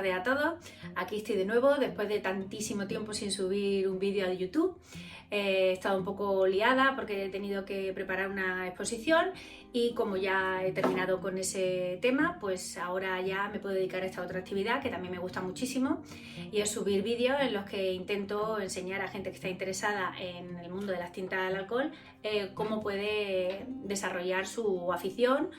tardes a todos. Aquí estoy de nuevo después de tantísimo tiempo sin subir un vídeo a YouTube. He estado un poco liada porque he tenido que preparar una exposición y como ya he terminado con ese tema, pues ahora ya me puedo dedicar a esta otra actividad que también me gusta muchísimo, y es subir vídeos en los que intento enseñar a gente que está interesada en el mundo de las tintas al alcohol cómo puede desarrollar su afición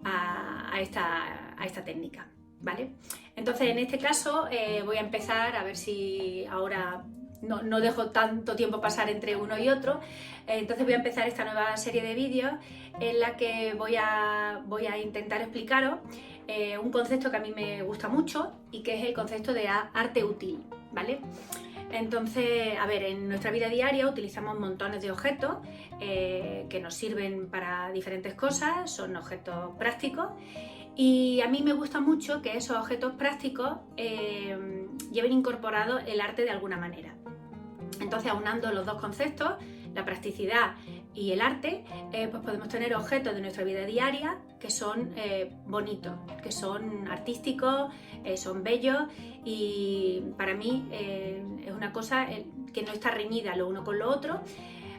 a esta técnica, ¿vale? Entonces, en este caso voy a empezar a ver si ahora no dejo tanto tiempo pasar entre uno y otro. Entonces voy a empezar esta nueva serie de vídeos en la que voy a intentar explicaros un concepto que a mí me gusta mucho y que es el concepto de arte útil, ¿vale? Entonces, a ver, en nuestra vida diaria utilizamos montones de objetos que nos sirven para diferentes cosas, son objetos prácticos, y a mí me gusta mucho que esos objetos prácticos lleven incorporado el arte de alguna manera. Entonces, aunando los dos conceptos, la practicidad y el arte, pues podemos tener objetos de nuestra vida diaria que son bonitos, que son artísticos, son bellos, y para mí es una cosa que no está reñida lo uno con lo otro,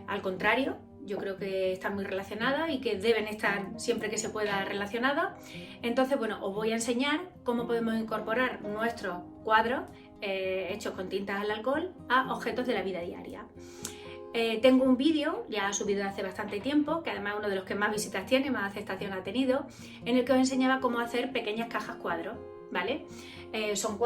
al contrario, yo creo que están muy relacionadas y que deben estar siempre que se pueda relacionadas. Entonces, bueno, os voy a enseñar cómo podemos incorporar nuestros cuadros hechos con tintas al alcohol a objetos de la vida diaria. Tengo un vídeo ya subido hace bastante tiempo, que además es uno de los que más visitas tiene, más aceptación ha tenido, en el que os enseñaba cómo hacer pequeñas cajas cuadros, ¿vale? Son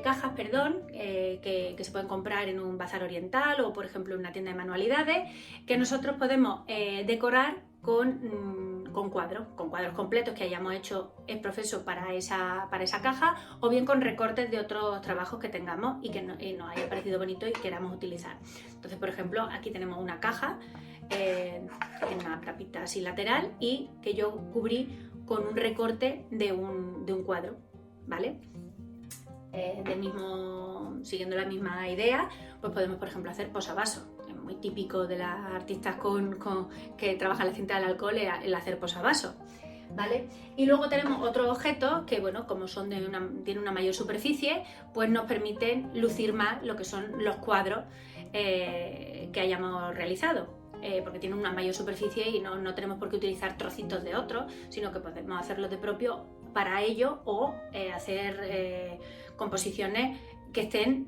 cajas, que se pueden comprar en un bazar oriental o, por ejemplo, en una tienda de manualidades, que nosotros podemos decorar con cuadros completos que hayamos hecho ex professo para esa caja, o bien con recortes de otros trabajos que tengamos y que nos haya parecido bonito y queramos utilizar. Entonces, por ejemplo, aquí tenemos una caja que tiene una tapita así lateral y que yo cubrí con un recorte de un cuadro, ¿vale? Siguiendo la misma idea, pues podemos, por ejemplo, hacer posavasos. Es muy típico de las artistas que trabajan la cinta del alcohol el hacer posavasos, ¿vale? Y luego tenemos otros objetos que, bueno, como tienen una mayor superficie, pues nos permiten lucir más lo que son los cuadros que hayamos realizado. Porque tienen una mayor superficie y no tenemos por qué utilizar trocitos de otros, sino que podemos hacerlos de propio para ello, o hacer composiciones que estén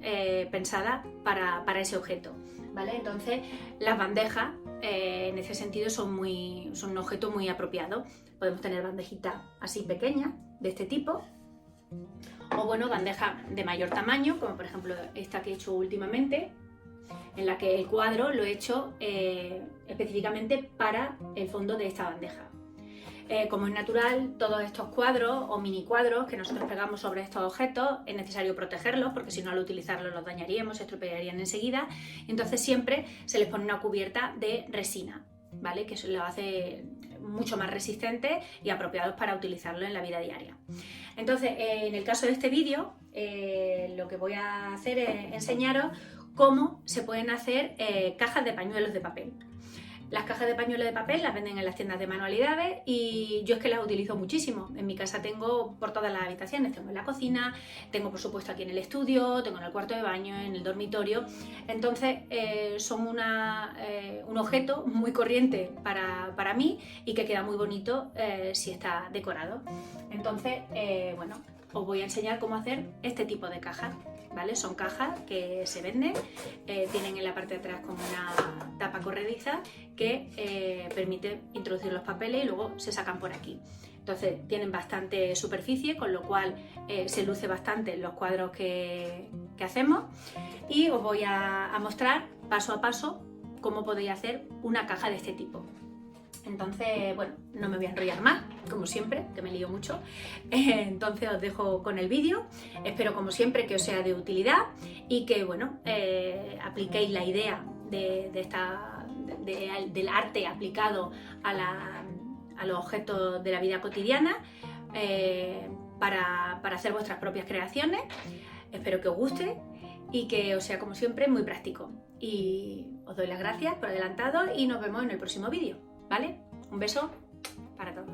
pensadas para ese objeto, ¿vale? Entonces, las bandejas en ese sentido son un objeto muy apropiado. Podemos tener bandejitas así pequeñas, de este tipo, o bueno, bandejas de mayor tamaño, como por ejemplo esta que he hecho últimamente, en la que el cuadro lo he hecho específicamente para el fondo de esta bandeja. Como es natural, todos estos cuadros o mini cuadros que nosotros pegamos sobre estos objetos es necesario protegerlos, porque si no, al utilizarlos los dañaríamos, se estropearían enseguida. Entonces siempre se les pone una cubierta de resina, ¿vale? Que eso los hace mucho más resistentes y apropiados para utilizarlo en la vida diaria. Entonces, en el caso de este vídeo, lo que voy a hacer es enseñaros cómo se pueden hacer cajas de pañuelos de papel. Las cajas de pañuelos de papel las venden en las tiendas de manualidades y yo es que las utilizo muchísimo. En mi casa tengo por todas las habitaciones, tengo en la cocina, tengo por supuesto aquí en el estudio, tengo en el cuarto de baño, en el dormitorio. Entonces son un objeto muy corriente para mí y que queda muy bonito si está decorado. Entonces, bueno, os voy a enseñar cómo hacer este tipo de cajas, ¿vale? Son cajas que se venden, tienen en la parte de atrás como una tapa corrediza que permite introducir los papeles y luego se sacan por aquí. Entonces tienen bastante superficie, con lo cual se luce bastante los cuadros que hacemos, y os voy a mostrar paso a paso cómo podéis hacer una caja de este tipo. Entonces, bueno, no me voy a enrollar más, como siempre, que me lío mucho. Entonces os dejo con el vídeo. Espero, como siempre, que os sea de utilidad y que, bueno, apliquéis la idea del arte aplicado a los objetos de la vida cotidiana para hacer vuestras propias creaciones. Espero que os guste y que os sea, como siempre, muy práctico. Y os doy las gracias por adelantado y nos vemos en el próximo vídeo, ¿vale? Un beso para todos.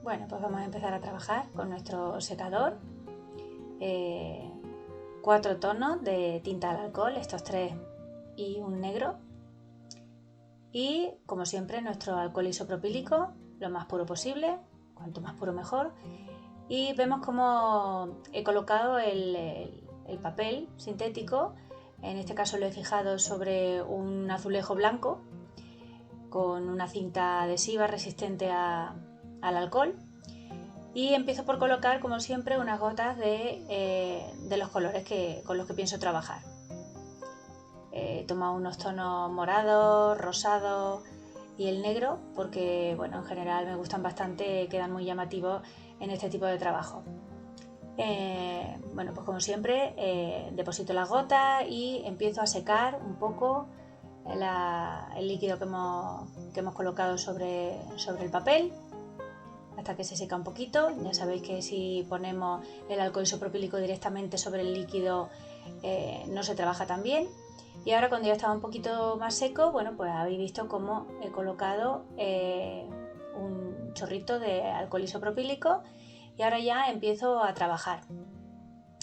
Bueno, pues vamos a empezar a trabajar con nuestro secador. 4 tonos de tinta al alcohol, estos 3 y un negro. Y como siempre nuestro alcohol isopropílico, lo más puro posible, cuanto más puro mejor. Y vemos cómo he colocado el papel sintético, en este caso lo he fijado sobre un azulejo blanco con una cinta adhesiva resistente al alcohol, y empiezo por colocar como siempre unas gotas de los colores con los que pienso trabajar. He tomado unos tonos morados, rosados y el negro porque bueno, en general me gustan bastante, quedan muy llamativos en este tipo de trabajo. Bueno, pues como siempre deposito las gotas y empiezo a secar un poco el líquido que hemos colocado sobre el papel hasta que se seca un poquito. Ya sabéis que si ponemos el alcohol isopropílico directamente sobre el líquido no se trabaja tan bien. Y ahora cuando ya estaba un poquito más seco, bueno, pues habéis visto cómo he colocado un chorrito de alcohol isopropílico y ahora ya empiezo a trabajar.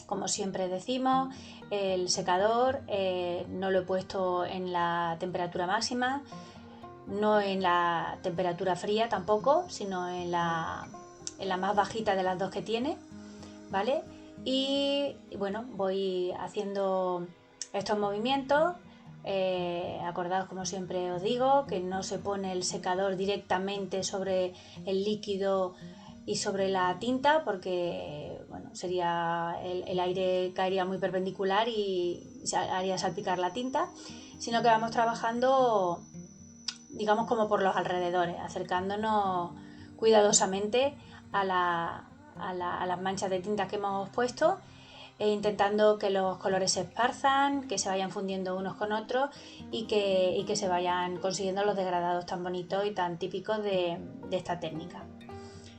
Como siempre decimos, el secador no lo he puesto en la temperatura máxima, no en la temperatura fría tampoco, sino en la más bajita de las dos que tiene, ¿vale? Y bueno, voy haciendo estos movimientos. Acordaos, como siempre os digo, que no se pone el secador directamente sobre el líquido y sobre la tinta porque bueno, el aire caería muy perpendicular y haría salpicar la tinta, sino que vamos trabajando, digamos, como por los alrededores, acercándonos cuidadosamente a las manchas de tinta que hemos puesto e intentando que los colores se esparzan, que se vayan fundiendo unos con otros y que se vayan consiguiendo los degradados tan bonitos y tan típicos de esta técnica.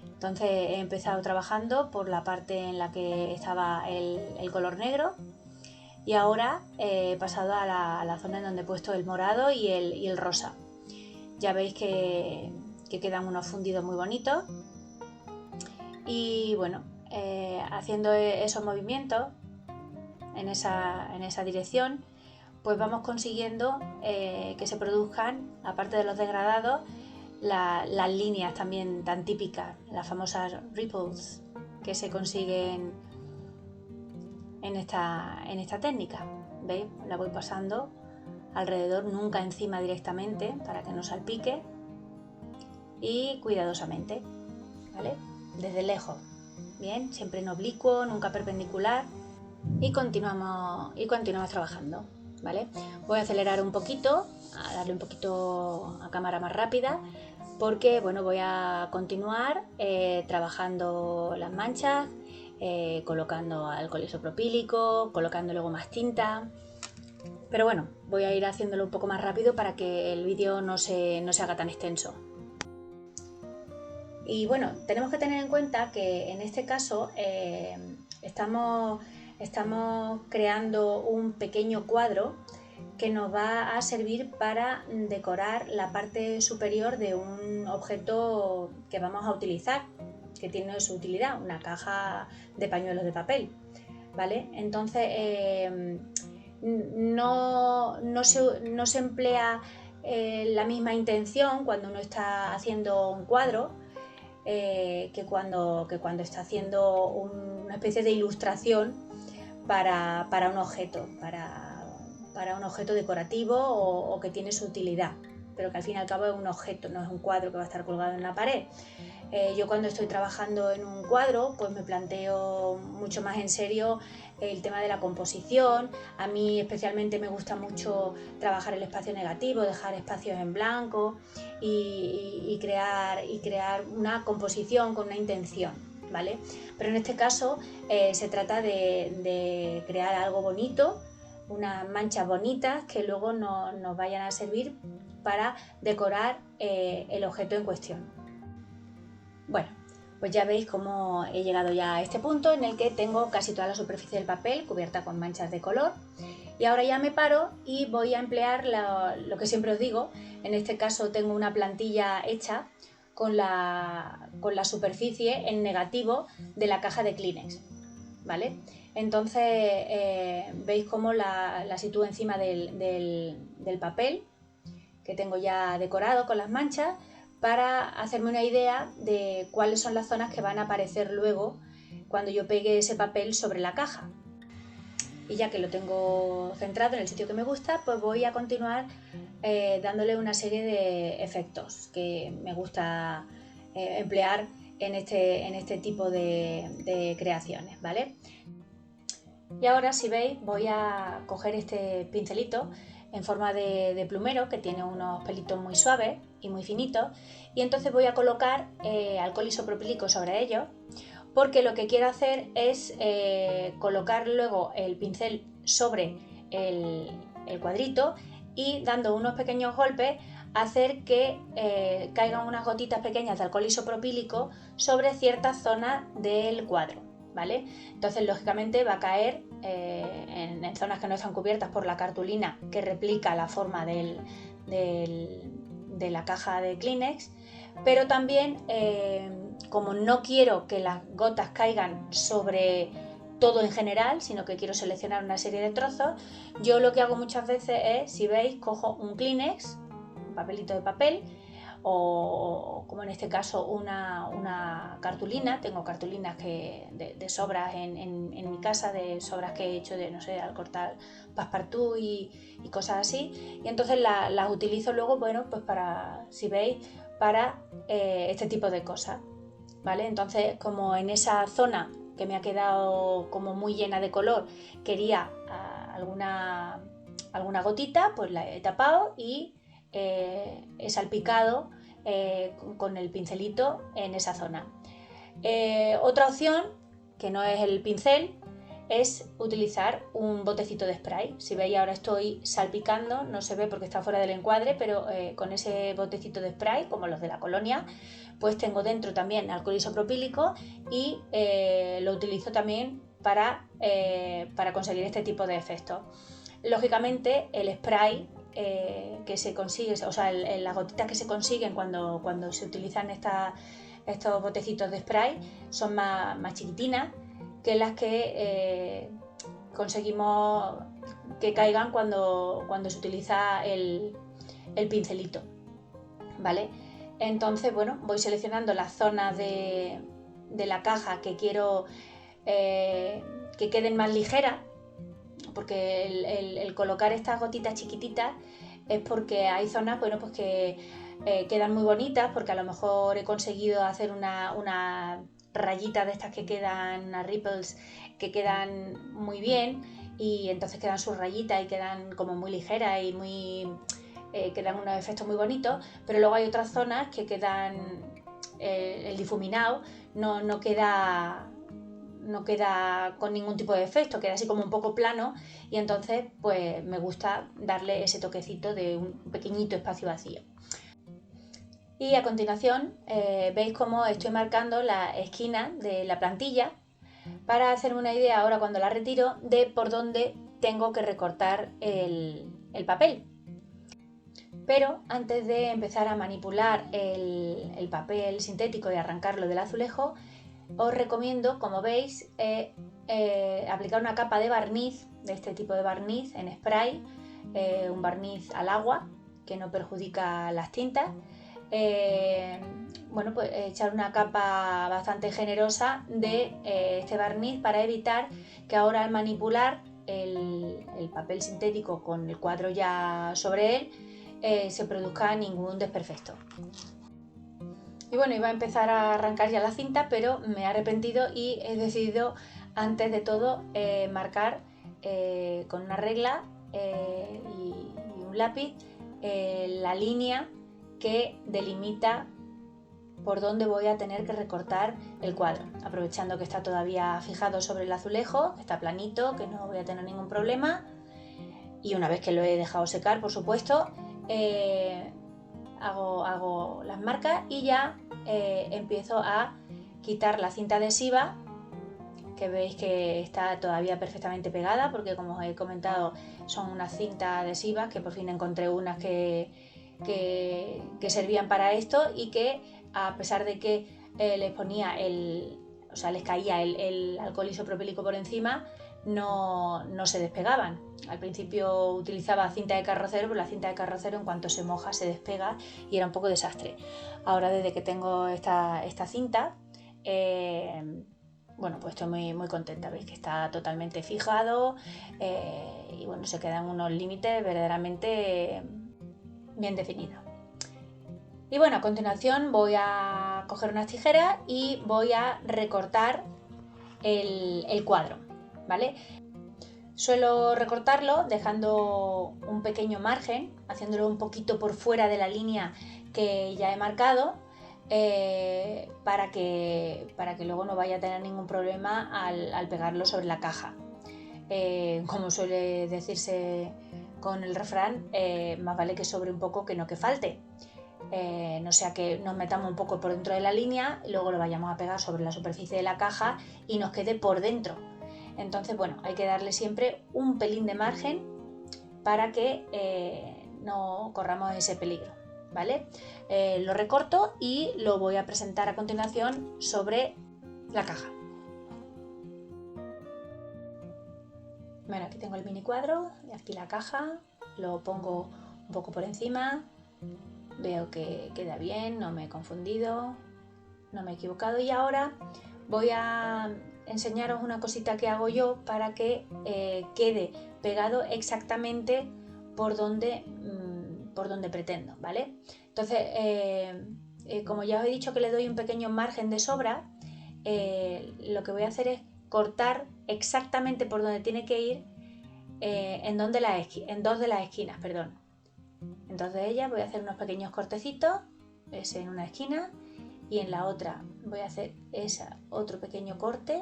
Entonces he empezado trabajando por la parte en la que estaba el color negro y ahora he pasado a la zona en donde he puesto el morado y el rosa. Ya veis que quedan unos fundidos muy bonitos y bueno, haciendo esos movimientos en esa dirección, pues vamos consiguiendo que se produzcan, aparte de los degradados, las líneas también tan típicas, las famosas ripples que se consiguen en esta técnica. ¿Veis? La voy pasando alrededor, nunca encima directamente para que no salpique, y cuidadosamente, ¿vale? Desde lejos, bien, siempre en oblicuo, nunca perpendicular, y continuamos trabajando, ¿vale? Voy a acelerar un poquito, a darle un poquito a cámara más rápida, porque bueno, voy a continuar trabajando las manchas, colocando alcohol isopropílico, colocando luego más tinta. Pero bueno, voy a ir haciéndolo un poco más rápido para que el vídeo no se haga tan extenso. Y bueno, tenemos que tener en cuenta que en este caso estamos creando un pequeño cuadro que nos va a servir para decorar la parte superior de un objeto que vamos a utilizar, que tiene su utilidad, una caja de pañuelos de papel, ¿vale? Entonces no se emplea la misma intención cuando uno está haciendo un cuadro que cuando está haciendo una especie de ilustración para un objeto, para un objeto decorativo o que tiene su utilidad, pero que al fin y al cabo es un objeto, no es un cuadro que va a estar colgado en la pared. Yo cuando estoy trabajando en un cuadro, pues me planteo mucho más en serio el tema de la composición. A mí especialmente me gusta mucho trabajar el espacio negativo, dejar espacios en blanco y crear una composición con una intención, ¿vale? Pero en este caso se trata de crear algo bonito, unas manchas bonitas que luego nos vayan a servir para decorar el objeto en cuestión. Bueno, pues ya veis cómo he llegado ya a este punto en el que tengo casi toda la superficie del papel cubierta con manchas de color, y ahora ya me paro y voy a emplear lo que siempre os digo. En este caso tengo una plantilla hecha con la superficie en negativo de la caja de Kleenex, ¿vale? Entonces veis cómo la sitúo encima del papel que tengo ya decorado con las manchas, para hacerme una idea de cuáles son las zonas que van a aparecer luego cuando yo pegue ese papel sobre la caja. Y ya que lo tengo centrado en el sitio que me gusta, pues voy a continuar dándole una serie de efectos que me gusta emplear en este tipo de creaciones, ¿vale? Y ahora, si veis, voy a coger este pincelito en forma de plumero, que tiene unos pelitos muy suaves y muy finitos, y entonces voy a colocar alcohol isopropílico sobre ellos, porque lo que quiero hacer es colocar luego el pincel sobre el cuadrito y, dando unos pequeños golpes, hacer que caigan unas gotitas pequeñas de alcohol isopropílico sobre ciertas zonas del cuadro, ¿vale? Entonces, lógicamente, va a caer en zonas que no están cubiertas por la cartulina, que replica la forma de la caja de Kleenex, pero también, como no quiero que las gotas caigan sobre todo en general, sino que quiero seleccionar una serie de trozos, yo lo que hago muchas veces es, si veis, cojo un Kleenex, un papelito de papel, o como en este caso una cartulina. Tengo cartulinas de sobras en mi casa, de sobras que he hecho de, no sé, al cortar passepartout y cosas así, y entonces las utilizo luego, bueno, pues para, si veis, para este tipo de cosas, ¿vale? Entonces, como en esa zona que me ha quedado como muy llena de color, quería alguna gotita, pues la he tapado y he salpicado con el pincelito en esa zona. Otra opción, que no es el pincel, es utilizar un botecito de spray. Si veis, ahora estoy salpicando, no se ve porque está fuera del encuadre, pero con ese botecito de spray, como los de la colonia, pues tengo dentro también alcohol isopropílico y lo utilizo también para conseguir este tipo de efectos. Lógicamente, el spray que se consigue, o sea, las gotitas que se consiguen cuando se utilizan estos botecitos de spray son más chiquitinas que las que conseguimos que caigan cuando se utiliza el pincelito, ¿vale? Entonces, bueno, voy seleccionando las zonas de la caja que quiero que queden más ligeras, porque el colocar estas gotitas chiquititas es porque hay zonas, bueno, pues que quedan muy bonitas, porque a lo mejor he conseguido hacer una rayita de estas que quedan, unas ripples que quedan muy bien, y entonces quedan sus rayitas y quedan como muy ligeras y muy quedan unos efectos muy bonitos. Pero luego hay otras zonas que quedan el difuminado no queda con ningún tipo de efecto, queda así como un poco plano, y entonces pues me gusta darle ese toquecito de un pequeñito espacio vacío. Y a continuación veis cómo estoy marcando la esquina de la plantilla para hacerme una idea ahora, cuando la retiro, de por dónde tengo que recortar el papel. Pero antes de empezar a manipular el papel sintético y arrancarlo del azulejo, os recomiendo, como veis, aplicar una capa de barniz, de este tipo de barniz en spray, un barniz al agua que no perjudica las tintas. Bueno, pues echar una capa bastante generosa de este barniz para evitar que ahora, al manipular el papel sintético con el cuadro ya sobre él, se produzca ningún desperfecto. Y bueno, iba a empezar a arrancar ya la cinta, pero me he arrepentido y he decidido, antes de todo, marcar con una regla y un lápiz la línea que delimita por dónde voy a tener que recortar el cuadro, aprovechando que está todavía fijado sobre el azulejo, que está planito, que no voy a tener ningún problema. Y una vez que lo he dejado secar, por supuesto, hago las marcas y ya empiezo a quitar la cinta adhesiva, que veis que está todavía perfectamente pegada, porque, como os he comentado, son unas cintas adhesivas que por fin encontré unas que servían para esto y que a pesar de que les ponía les caía el alcohol isopropílico por encima, no se despegaban. Al principio utilizaba cinta de carrocero, pero la cinta de carrocero en cuanto se moja se despega y era un poco desastre. Ahora, desde que tengo esta cinta, bueno, pues estoy muy contenta. Veis que está totalmente fijado y bueno, se quedan unos límites verdaderamente bien definidos. Y bueno, a continuación voy a coger unas tijeras y voy a recortar el cuadro, ¿vale? Suelo recortarlo dejando un pequeño margen, haciéndolo un poquito por fuera de la línea que ya he marcado, para que luego no vaya a tener ningún problema al pegarlo sobre la caja. Como suele decirse con el refrán, más vale que sobre un poco que no que falte. No sea que nos metamos un poco por dentro de la línea y luego lo vayamos a pegar sobre la superficie de la caja y nos quede por dentro. Entonces, bueno, hay que darle siempre un pelín de margen para que no corramos ese peligro, ¿vale? Lo recorto y lo voy a presentar a continuación sobre la caja. Bueno, aquí tengo el mini cuadro y aquí la caja, lo pongo un poco por encima. Veo que queda bien, no me he confundido, no me he equivocado, y ahora voy a enseñaros una cosita que hago yo para que quede pegado exactamente por donde pretendo, ¿vale? Entonces, como ya os he dicho que le doy un pequeño margen de sobra, lo que voy a hacer es cortar exactamente por donde tiene que ir en dos de las esquinas, perdón. Entonces de ella voy a hacer unos pequeños cortecitos, ese en una esquina, y en la otra voy a hacer otro pequeño corte,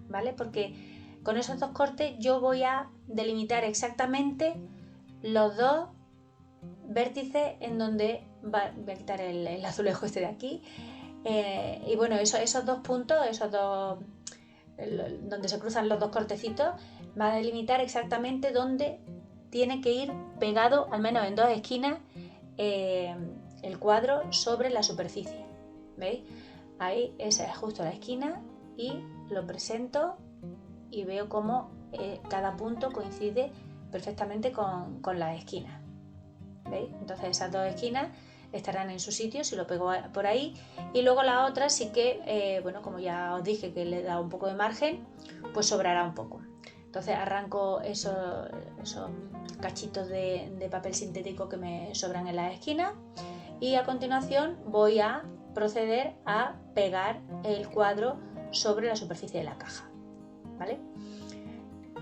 ¿vale? Porque con esos dos cortes yo voy a delimitar exactamente los dos vértices en donde voy a quitar el azulejo este de aquí, y bueno, esos dos puntos, donde se cruzan los dos cortecitos, va a delimitar exactamente dónde tiene que ir pegado, al menos en dos esquinas, el cuadro sobre la superficie. ¿Veis? Ahí esa es justo la esquina y lo presento y veo cómo cada punto coincide perfectamente con las esquinas. ¿Veis? Entonces esas dos esquinas estarán en su sitio si lo pego por ahí, y luego la otra sí que, bueno, como ya os dije que le he dado un poco de margen, pues sobrará un poco. Entonces arranco esos cachitos de papel sintético que me sobran en las esquinas y a continuación voy a proceder a pegar el cuadro sobre la superficie de la caja, ¿vale?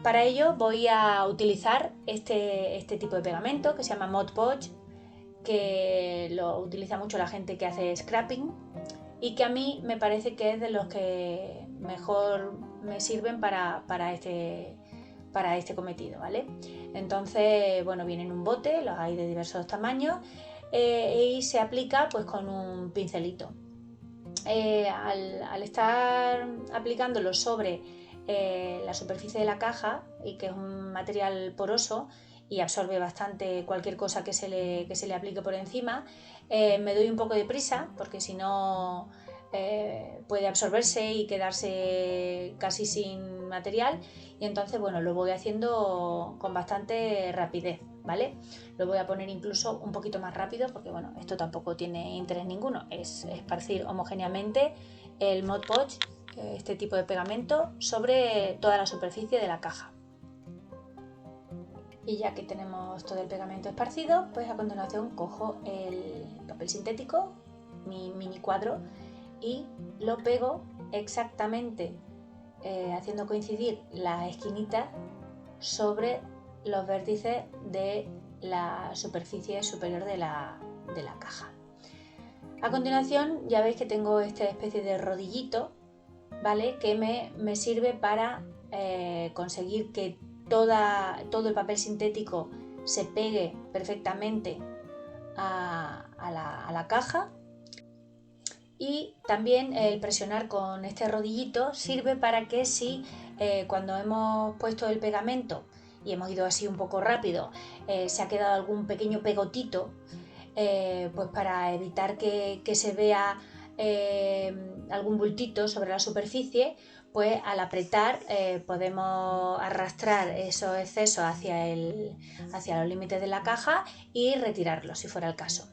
Para ello voy a utilizar este tipo de pegamento que se llama Mod Podge, que lo utiliza mucho la gente que hace scrapping y que a mí me parece que es de los que mejor me sirven para este cometido, ¿vale? Entonces, bueno, viene en un bote, los hay de diversos tamaños, y se aplica pues con un pincelito. Al estar aplicándolo sobre la superficie de la caja, y que es un material poroso y absorbe bastante cualquier cosa que se le aplique por encima, me doy un poco de prisa porque si no puede absorberse y quedarse casi sin material, y entonces bueno, lo voy haciendo con bastante rapidez, ¿vale? Lo voy a poner incluso un poquito más rápido porque bueno, esto tampoco tiene interés ninguno, es esparcir homogéneamente el Mod Podge, este tipo de pegamento, sobre toda la superficie de la caja. Y ya que tenemos todo el pegamento esparcido, pues a continuación cojo el papel sintético, mi mini cuadro, y lo pego exactamente haciendo coincidir las esquinitas sobre los vértices de la superficie superior de la caja. A continuación ya veis que tengo esta especie de rodillito, ¿vale? Que me sirve para conseguir que todo el papel sintético se pegue perfectamente a la caja, y también el presionar con este rodillito sirve para que si cuando hemos puesto el pegamento y hemos ido así un poco rápido, se ha quedado algún pequeño pegotito, pues para evitar que se vea algún bultito sobre la superficie, pues al apretar podemos arrastrar esos excesos hacia los límites de la caja y retirarlos si fuera el caso.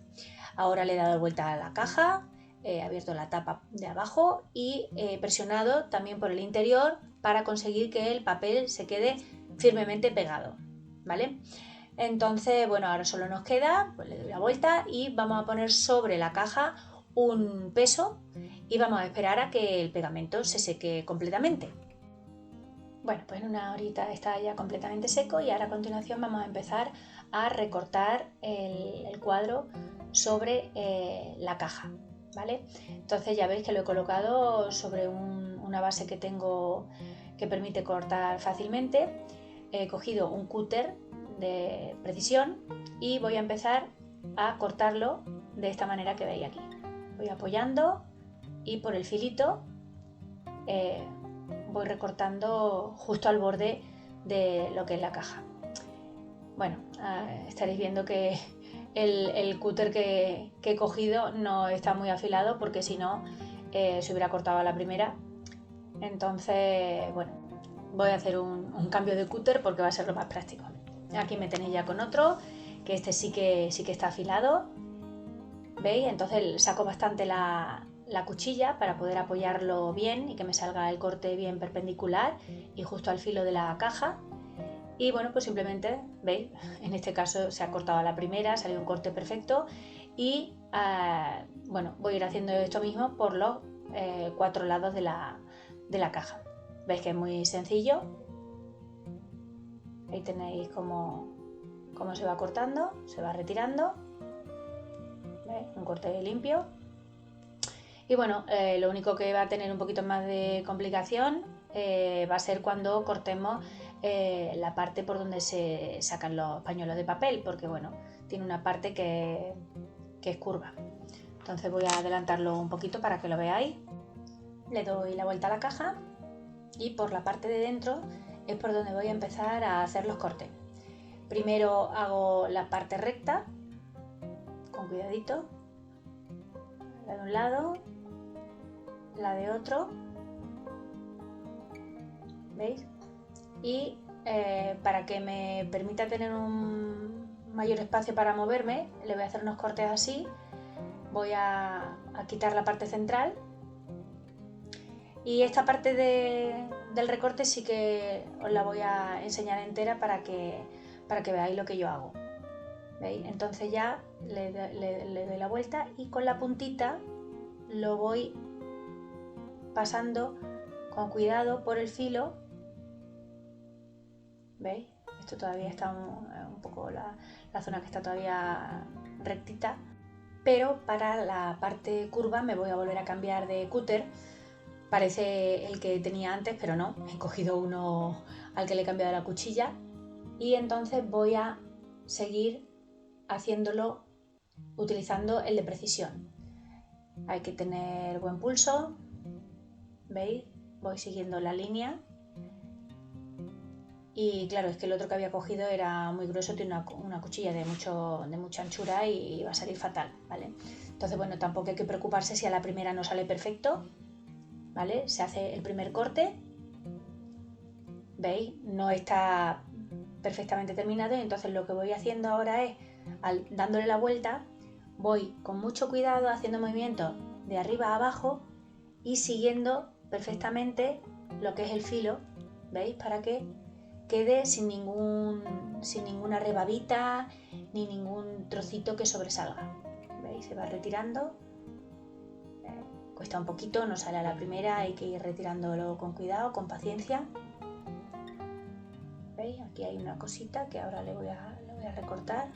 Ahora le he dado vuelta a la caja, he abierto la tapa de abajo y he presionado también por el interior para conseguir que el papel se quede firmemente pegado, ¿vale? Entonces, bueno, ahora solo nos queda, pues le doy la vuelta y vamos a poner sobre la caja un peso y vamos a esperar a que el pegamento se seque completamente. Bueno, pues en una horita está ya completamente seco y ahora a continuación vamos a empezar a recortar el cuadro sobre la caja, ¿vale? Entonces ya veis que lo he colocado sobre una base que tengo que permite cortar fácilmente. He cogido un cúter de precisión y voy a empezar a cortarlo de esta manera que veis aquí. Voy apoyando y por el filito voy recortando justo al borde de lo que es la caja. Bueno, estaréis viendo que el cúter que he cogido no está muy afilado porque si no se hubiera cortado a la primera. Entonces, bueno, voy a hacer un cambio de cúter porque va a ser lo más práctico. Aquí me tenéis ya con otro, que este sí que está afilado. ¿Veis? Entonces saco bastante la cuchilla para poder apoyarlo bien y que me salga el corte bien perpendicular y justo al filo de la caja. Y bueno, pues simplemente, ¿veis? En este caso se ha cortado a la primera, ha salido un corte perfecto y bueno, voy a ir haciendo esto mismo por los 4 lados de la caja. ¿Veis que es muy sencillo? Ahí tenéis cómo se va cortando, se va retirando. ¿Veis? Un corte limpio. Y bueno, lo único que va a tener un poquito más de complicación va a ser cuando cortemos la parte por donde se sacan los pañuelos de papel, porque bueno, tiene una parte que es curva. Entonces voy a adelantarlo un poquito para que lo veáis. Le doy la vuelta a la caja y por la parte de dentro es por donde voy a empezar a hacer los cortes. Primero hago la parte recta, con cuidadito, la de un lado, la de otro, ¿veis? Y para que me permita tener un mayor espacio para moverme, le voy a hacer unos cortes así. Voy a quitar la parte central y esta parte del recorte sí que os la voy a enseñar entera para que veáis lo que yo hago. ¿Veis? Entonces ya le doy la vuelta y con la puntita lo voy pasando con cuidado por el filo. ¿Veis? Esto todavía está un poco la zona que está todavía rectita, pero para la parte curva me voy a volver a cambiar de cúter. Parece el que tenía antes, pero no, he cogido uno al que le he cambiado la cuchilla y entonces voy a seguir haciéndolo utilizando el de precisión. Hay que tener buen pulso, ¿veis? Voy siguiendo la línea y claro, es que el otro que había cogido era muy grueso, tiene una cuchilla de mucha anchura y va a salir fatal, ¿vale? Entonces, bueno, tampoco hay que preocuparse si a la primera no sale perfecto, ¿vale? Se hace el primer corte, ¿veis? No está perfectamente terminado y entonces lo que voy haciendo ahora es, dándole la vuelta, voy con mucho cuidado haciendo movimientos de arriba a abajo y siguiendo perfectamente lo que es el filo, ¿veis? Para que quede sin ninguna rebabita ni ningún trocito que sobresalga. ¿Veis? Se va retirando. Cuesta un poquito, no sale a la primera, hay que ir retirándolo con cuidado, con paciencia. ¿Veis? Aquí hay una cosita que ahora le voy a recortar.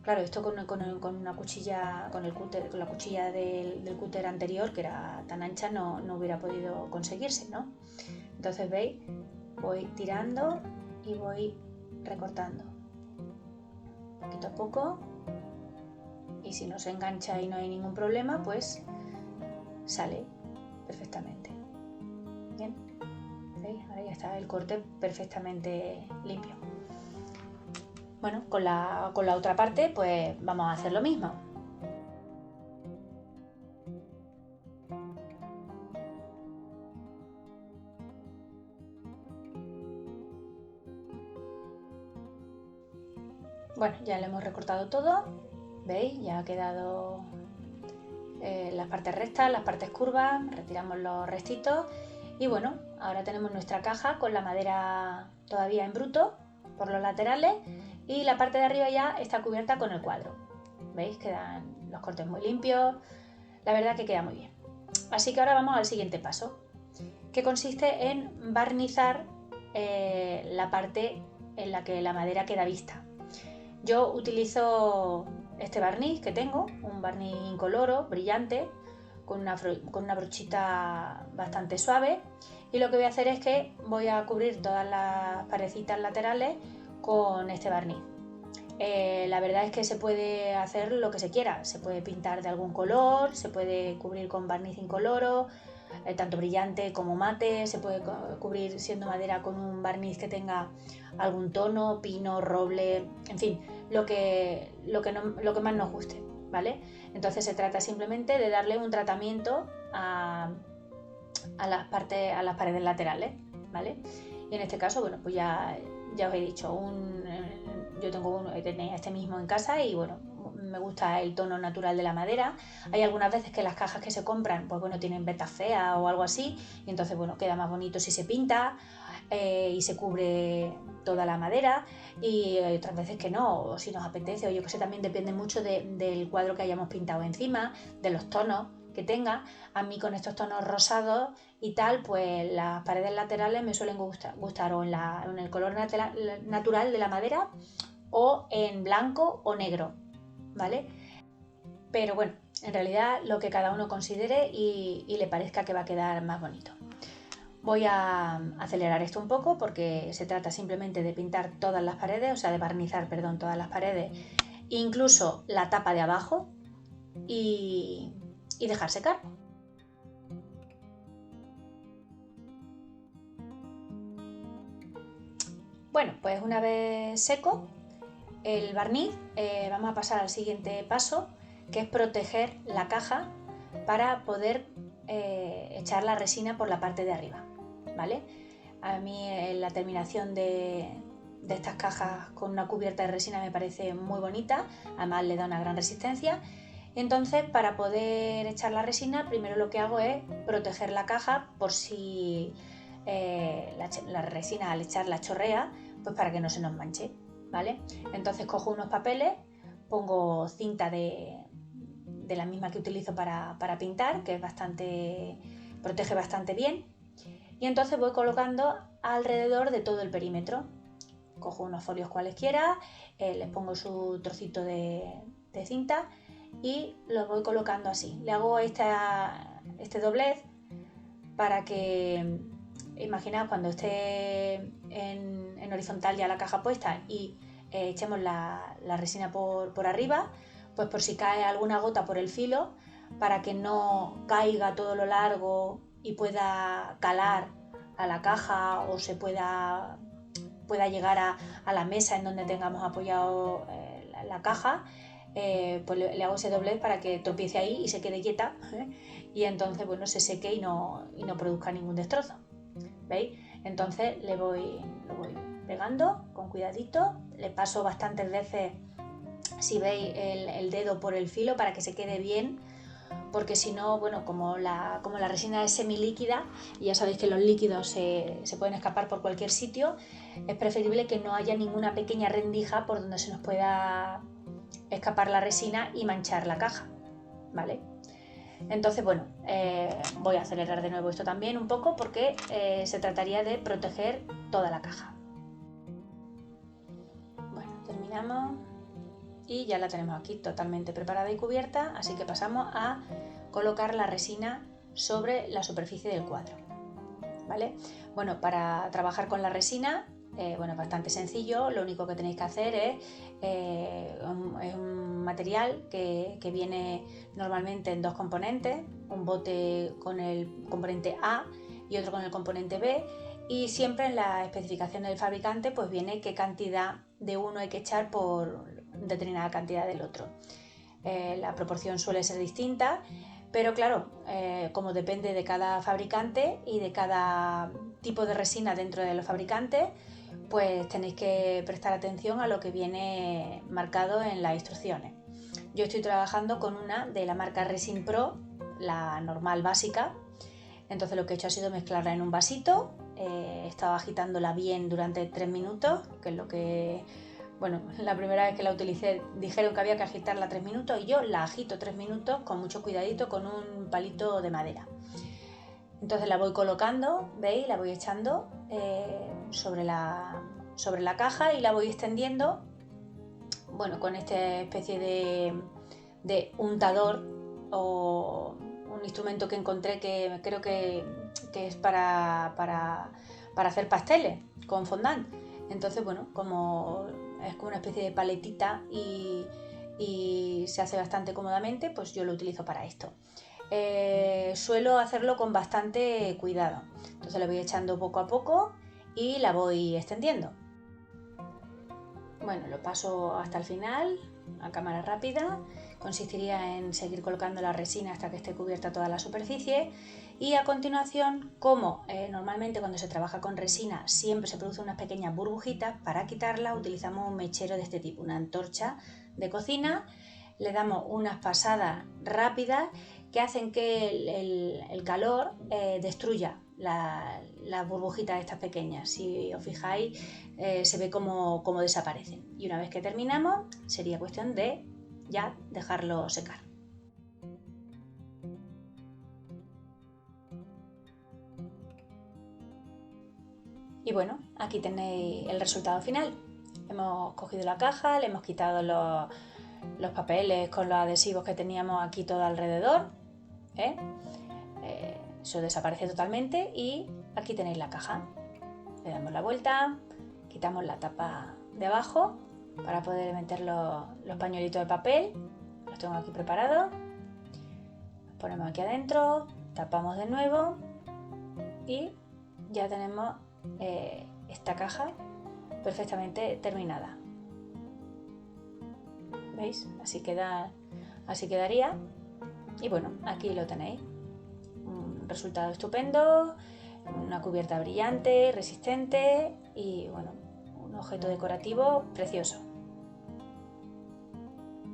Claro, esto con una cuchilla, con la cuchilla del cúter anterior, que era tan ancha, no hubiera podido conseguirse, ¿no? Entonces, ¿veis? Voy tirando y voy recortando poquito a poco y si no se engancha y no hay ningún problema, pues sale perfectamente. Bien, ¿veis? Ahora ya está el corte perfectamente limpio. Bueno, con la otra parte pues vamos a hacer lo mismo. Bueno, ya lo hemos recortado todo, ¿veis? Ya ha quedado las partes rectas, las partes curvas, retiramos los restitos y bueno, ahora tenemos nuestra caja con la madera todavía en bruto por los laterales y la parte de arriba ya está cubierta con el cuadro. ¿Veis? Quedan los cortes muy limpios, la verdad que queda muy bien. Así que ahora vamos al siguiente paso, que consiste en barnizar la parte en la que la madera queda vista. Yo utilizo este barniz que tengo, un barniz incoloro, brillante, con una brochita bastante suave, y lo que voy a hacer es que voy a cubrir todas las paredcitas laterales con este barniz. La verdad es que se puede hacer lo que se quiera, se puede pintar de algún color, se puede cubrir con barniz incoloro, tanto brillante como mate, se puede cubrir siendo madera con un barniz que tenga algún tono, pino, roble, en fin, lo que más nos guste, ¿vale? Entonces se trata simplemente de darle un tratamiento a las paredes laterales, ¿vale? Y en este caso, bueno, pues ya os he dicho, yo tenía este mismo en casa y bueno, me gusta el tono natural de la madera. Hay algunas veces que las cajas que se compran, pues bueno, tienen vetas feas o algo así, y entonces bueno, queda más bonito si se pinta y se cubre toda la madera, y hay otras veces que no, o si nos apetece, o yo que sé, también depende mucho del cuadro que hayamos pintado encima, de los tonos que tenga. A mí con estos tonos rosados y tal, pues las paredes laterales me suelen gustar o en el color natural de la madera o en blanco o negro, ¿vale? Pero bueno, en realidad lo que cada uno considere y le parezca que va a quedar más bonito. Voy a acelerar esto un poco porque se trata simplemente de pintar todas las paredes, o sea, de barnizar, perdón, todas las paredes, incluso la tapa de abajo, y dejar secar. Bueno, pues una vez seco el barniz, vamos a pasar al siguiente paso, que es proteger la caja para poder echar la resina por la parte de arriba, ¿vale? A mí la terminación de estas cajas con una cubierta de resina me parece muy bonita, además le da una gran resistencia. Entonces, para poder echar la resina, primero lo que hago es proteger la caja por si la resina al echarla chorrea, pues para que no se nos manche, ¿vale? Entonces cojo unos papeles, pongo cinta de la misma que utilizo para pintar, que protege bastante bien, y entonces voy colocando alrededor de todo el perímetro. Cojo unos folios cualesquiera, les pongo su trocito de cinta y los voy colocando así. Le hago este doblez para que, imaginaos cuando esté en horizontal ya la caja puesta y echemos la resina por arriba, pues por si cae alguna gota por el filo, para que no caiga todo lo largo y pueda calar a la caja o se pueda llegar a la mesa en donde tengamos apoyado la caja, pues le hago ese doblez para que tropiece ahí y se quede quieta, y entonces bueno, se seque y no produzca ningún destrozo. ¿Veis? Entonces lo voy pegando con cuidadito, le paso bastantes veces, si veis, el dedo por el filo para que se quede bien, porque si no, bueno, como la resina es semilíquida y ya sabéis que los líquidos se pueden escapar por cualquier sitio, es preferible que no haya ninguna pequeña rendija por donde se nos pueda escapar la resina y manchar la caja, ¿vale? Entonces, bueno, voy a acelerar de nuevo esto también un poco porque se trataría de proteger toda la caja. Bueno, terminamos y ya la tenemos aquí totalmente preparada y cubierta, así que pasamos a colocar la resina sobre la superficie del cuadro, ¿vale? Bueno, para trabajar con la resina, bueno, es bastante sencillo. Lo único que tenéis que hacer es un material que viene normalmente en dos componentes, un bote con el componente A y otro con el componente B, y siempre en la especificación del fabricante pues viene qué cantidad de uno hay que echar por determinada cantidad del otro. La proporción suele ser distinta, pero claro, como depende de cada fabricante y de cada tipo de resina dentro de los fabricantes, pues tenéis que prestar atención a lo que viene marcado en las instrucciones. Yo estoy trabajando con una de la marca Resin Pro, la normal básica. Entonces lo que he hecho ha sido mezclarla en un vasito, he estado agitándola bien durante 3 minutos, que es lo que, bueno, la primera vez que la utilicé dijeron que había que agitarla 3 minutos y yo la agito 3 minutos con mucho cuidadito con un palito de madera. Entonces la voy colocando, ¿veis? La voy echando sobre la caja y la voy extendiendo, bueno, con esta especie de untador o un instrumento que encontré que creo que es para hacer pasteles con fondant. Entonces, bueno, como es como una especie de paletita y se hace bastante cómodamente, pues yo lo utilizo para esto. Suelo hacerlo con bastante cuidado, entonces la voy echando poco a poco y la voy extendiendo. Bueno, lo paso hasta el final a cámara rápida. Consistiría en seguir colocando la resina hasta que esté cubierta toda la superficie y a continuación, como normalmente cuando se trabaja con resina siempre se producen unas pequeñas burbujitas, para quitarlas utilizamos un mechero de este tipo, una antorcha de cocina. Le damos unas pasadas rápidas que hacen que el calor destruya las burbujitas estas pequeñas. Si os fijáis, se ve como desaparecen. Y una vez que terminamos, sería cuestión de ya dejarlo secar. Y bueno, aquí tenéis el resultado final. Hemos cogido la caja, le hemos quitado los papeles con los adhesivos que teníamos aquí todo alrededor. Eso desaparece totalmente y aquí tenéis la caja. Le damos la vuelta, quitamos la tapa de abajo para poder meter los pañuelitos de papel. Los tengo aquí preparados. Los ponemos aquí adentro, tapamos de nuevo y ya tenemos esta caja perfectamente terminada. ¿Veis? Así quedaría. Y bueno, aquí lo tenéis. Un resultado estupendo, una cubierta brillante, resistente y bueno, un objeto decorativo precioso.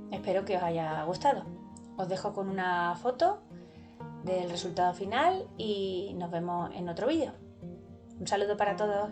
Espero que os haya gustado. Os dejo con una foto del resultado final y nos vemos en otro vídeo. Un saludo para todos.